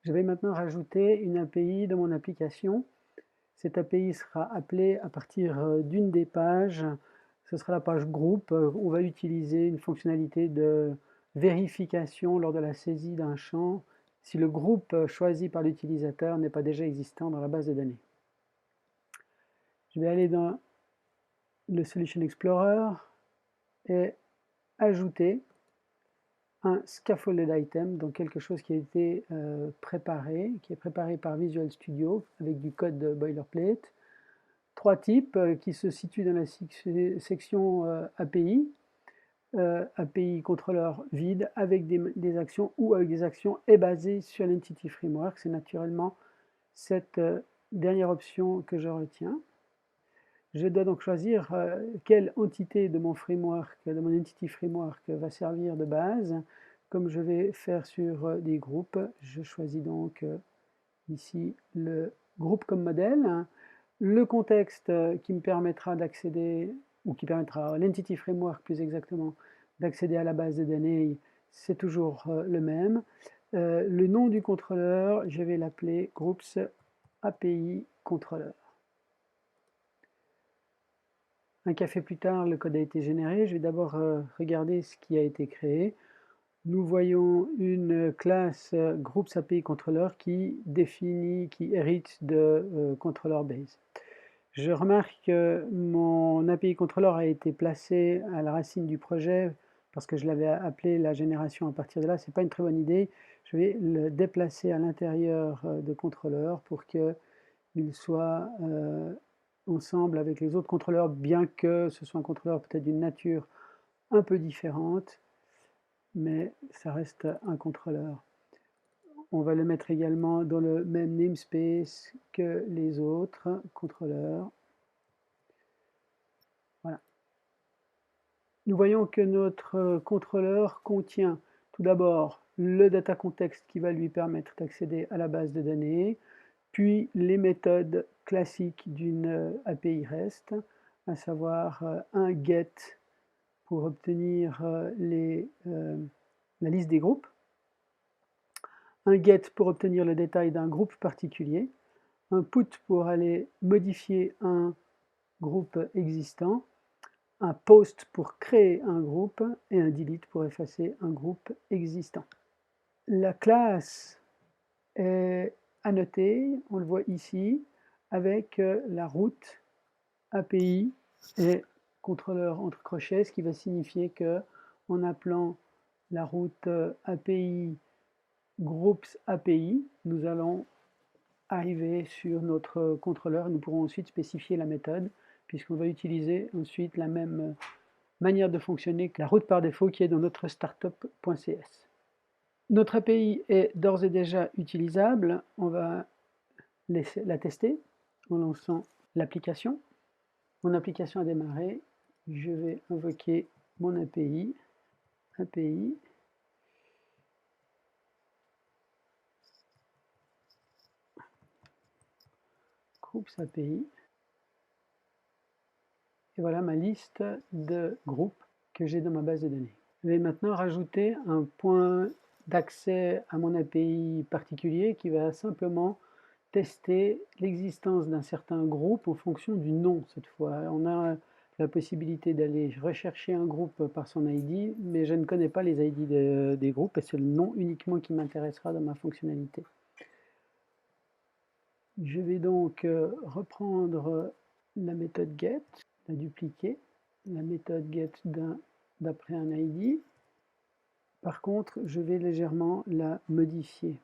Je vais maintenant rajouter une API dans mon application. Cette API sera appelée à partir d'une des pages. Ce sera la page groupe. On va utiliser une fonctionnalité de vérification lors de la saisie d'un champ si le groupe choisi par l'utilisateur n'est pas déjà existant dans la base de données. Je vais aller dans le Solution Explorer et ajouter un scaffolded item, donc quelque chose qui a été préparé, qui est préparé par Visual Studio avec du code de boilerplate. Trois types qui se situent dans la section API. API contrôleur vide avec des actions ou avec des actions et basé sur l'Entity Framework. C'est naturellement cette dernière option que je retiens. Je dois donc choisir quelle entité de mon framework, de mon Entity Framework va servir de base. Comme je vais faire sur des groupes, je choisis donc ici le groupe comme modèle. Le contexte qui me permettra d'accéder, ou qui permettra à l'Entity Framework plus exactement, d'accéder à la base de données, c'est toujours le même. Le nom du contrôleur, je vais l'appeler Groups API Controller. Un café plus tard, le code a été généré. Je vais d'abord regarder ce qui a été créé. Nous voyons une classe Groups API Controller qui définit, qui hérite de controller base. Je remarque que mon API Controller a été placé à la racine du projet parce que je l'avais appelé la génération à partir de là. Ce n'est pas une très bonne idée. Je vais le déplacer à l'intérieur de contrôleur pour qu'il soit ensemble avec les autres contrôleurs, bien que ce soit un contrôleur peut-être d'une nature un peu différente, mais ça reste un contrôleur. On va le mettre également dans le même namespace que les autres contrôleurs. Voilà. Nous voyons que notre contrôleur contient tout d'abord le data context qui va lui permettre d'accéder à la base de données, puis les méthodes classiques d'une API REST, à savoir un get pour obtenir la liste des groupes, un get pour obtenir le détail d'un groupe particulier, un put pour aller modifier un groupe existant, un post pour créer un groupe et un delete pour effacer un groupe existant. La classe est annotée, on le voit ici, avec la route API et contrôleur entre crochets, ce qui va signifier que en appelant la route API groups API, nous allons arriver sur notre contrôleur. Nous pourrons ensuite spécifier la méthode, puisqu'on va utiliser ensuite la même manière de fonctionner que la route par défaut qui est dans notre startup.cs. Notre API est d'ores et déjà utilisable. On va la tester en lançant l'application. Mon application a démarré. Je vais invoquer mon API. API. Groups API. Et voilà ma liste de groupes que j'ai dans ma base de données. Je vais maintenant rajouter un point d'accès à mon API particulier qui va simplement tester l'existence d'un certain groupe en fonction du nom cette fois. On a la possibilité d'aller rechercher un groupe par son ID, mais je ne connais pas les ID des groupes et c'est le nom uniquement qui m'intéressera dans ma fonctionnalité. Je vais donc reprendre la méthode get, la dupliquer, la méthode get d'après un ID. Par contre, je vais légèrement la modifier.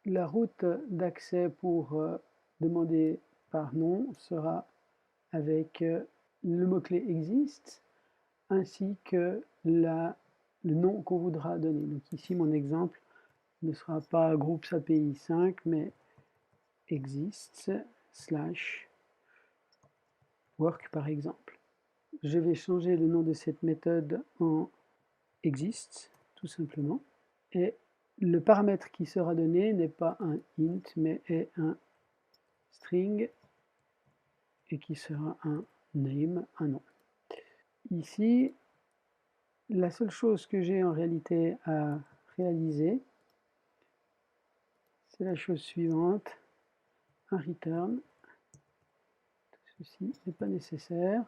La route d'accès pour demander par nom sera avec le mot-clé existe ainsi que le nom qu'on voudra donner. Donc ici, mon exemple ne sera pas groups API 5, mais exists / work par exemple. Je vais changer le nom de cette méthode en exists, tout simplement. Et le paramètre qui sera donné n'est pas un int, mais est un string et qui sera un name, un nom. Ici, la seule chose que j'ai en réalité à réaliser, c'est la chose suivante, un return. Ceci n'est pas nécessaire.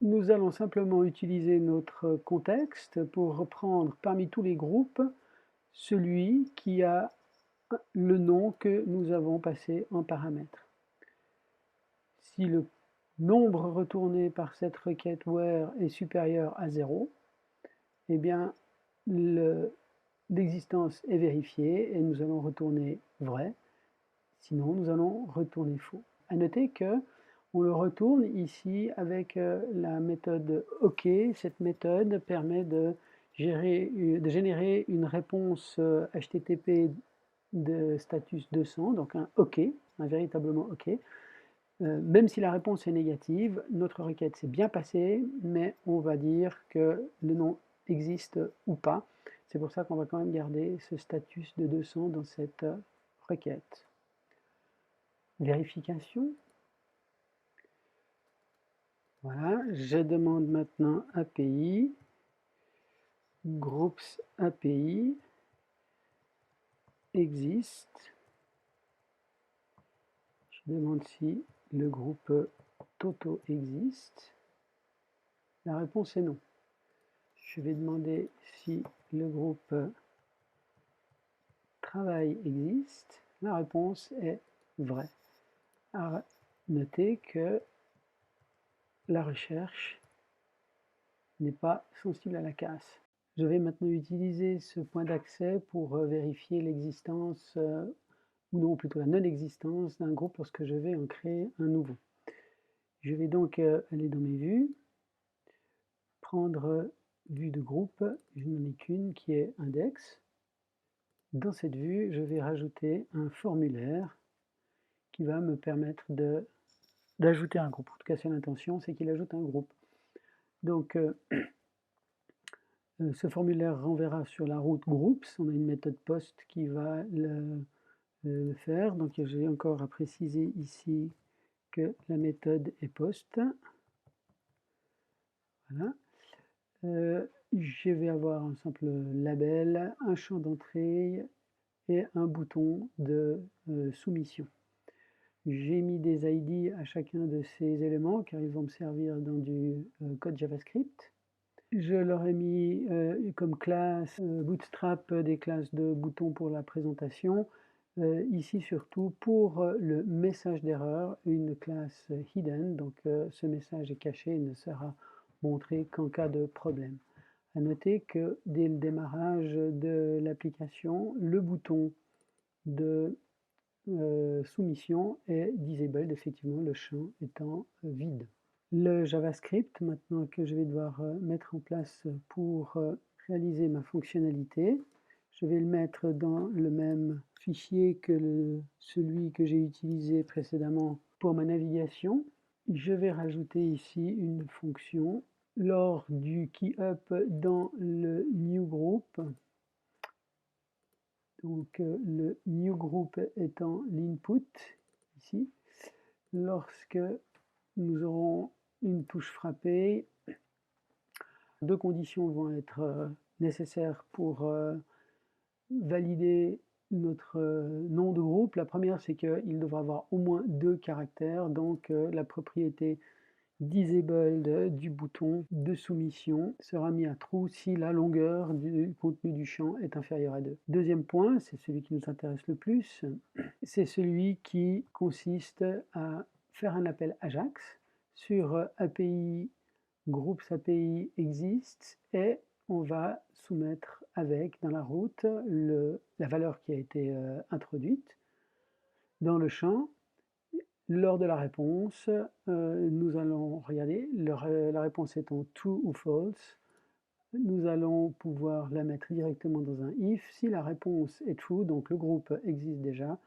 Nous allons simplement utiliser notre contexte pour reprendre parmi tous les groupes celui qui a le nom que nous avons passé en paramètre. Si le nombre retourné par cette requête where est supérieur à 0, eh bien l'existence est vérifiée et nous allons retourner vrai, sinon nous allons retourner faux. À noter que on le retourne ici avec la méthode OK. Cette méthode permet de générer une réponse HTTP de status 200, donc un OK, un véritablement OK. Même si la réponse est négative, notre requête s'est bien passée, mais on va dire que le nom existe ou pas. C'est pour ça qu'on va quand même garder ce status de 200 dans cette requête. Vérification. Voilà, je demande maintenant API, groups API, existe. Je demande si le groupe Toto existe. La réponse est non. Je vais demander si le groupe travail existe. La réponse est vrai. À noter que la recherche n'est pas sensible à la casse. Je vais maintenant utiliser ce point d'accès pour vérifier l'existence, ou non, plutôt la non-existence d'un groupe lorsque je vais en créer un nouveau. Je vais donc aller dans mes vues, prendre vue de groupe, je n'en ai qu'une qui est index. Dans cette vue, je vais rajouter un formulaire qui va me permettre d'ajouter un groupe. En tout cas, c'est l'intention, c'est qu'il ajoute un groupe. Donc, ce formulaire renverra sur la route groups. On a une méthode post qui va le faire. Donc, j'ai encore à préciser ici que la méthode est post. Voilà. Je vais avoir un simple label, un champ d'entrée et un bouton de soumission. J'ai mis des ID à chacun de ces éléments car ils vont me servir dans du code JavaScript. Je leur ai mis comme classe Bootstrap des classes de boutons pour la présentation. Ici surtout pour le message d'erreur, une classe hidden, donc ce message est caché et ne sera montré qu'en cas de problème. À noter que dès le démarrage de l'application, le bouton de soumission est disabled, effectivement le champ étant vide. Le JavaScript, maintenant que je vais devoir mettre en place pour réaliser ma fonctionnalité, je vais le mettre dans le même fichier que celui que j'ai utilisé précédemment pour ma navigation. Je vais rajouter ici une fonction lors du key-up dans le new group. Donc le new group étant l'input ici. Lorsque nous aurons une touche frappée, deux conditions vont être nécessaires pour valider notre nom de groupe. La première, c'est qu'il devra avoir au moins 2 caractères, donc la propriété disabled du bouton de soumission sera mis à true si la longueur du contenu du champ est inférieure à 2. Deuxième point, c'est celui qui nous intéresse le plus, c'est celui qui consiste à faire un appel AJAX sur API groups API exist et on va soumettre avec dans la route la valeur qui a été introduite dans le champ. Lors de la réponse, nous allons regarder, la réponse étant true ou false, nous allons pouvoir la mettre directement dans un if. Si la réponse est true, donc le groupe existe déjà,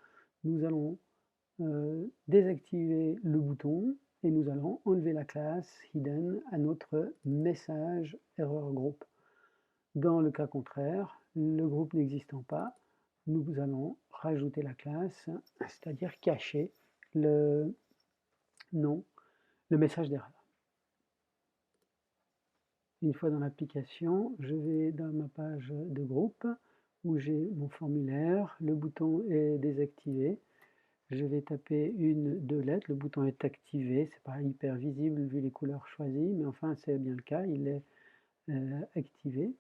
nous allons désactiver le bouton et nous allons enlever la classe hidden à notre message error group. Dans le cas contraire, le groupe n'existant pas, nous allons rajouter la classe, c'est-à-dire cacher le nom, le message d'erreur. Une fois dans l'application, je vais dans ma page de groupe, où j'ai mon formulaire, le bouton est désactivé. Je vais taper deux lettres, le bouton est activé, c'est pas hyper visible vu les couleurs choisies, mais enfin c'est bien le cas, il est activé.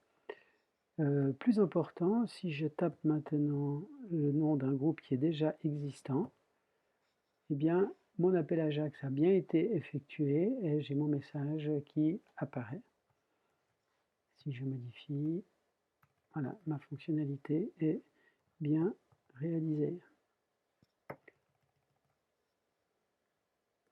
Plus important, si je tape maintenant le nom d'un groupe qui est déjà existant, eh bien mon appel AJAX a bien été effectué et j'ai mon message qui apparaît. Si je modifie, voilà, ma fonctionnalité est bien réalisée.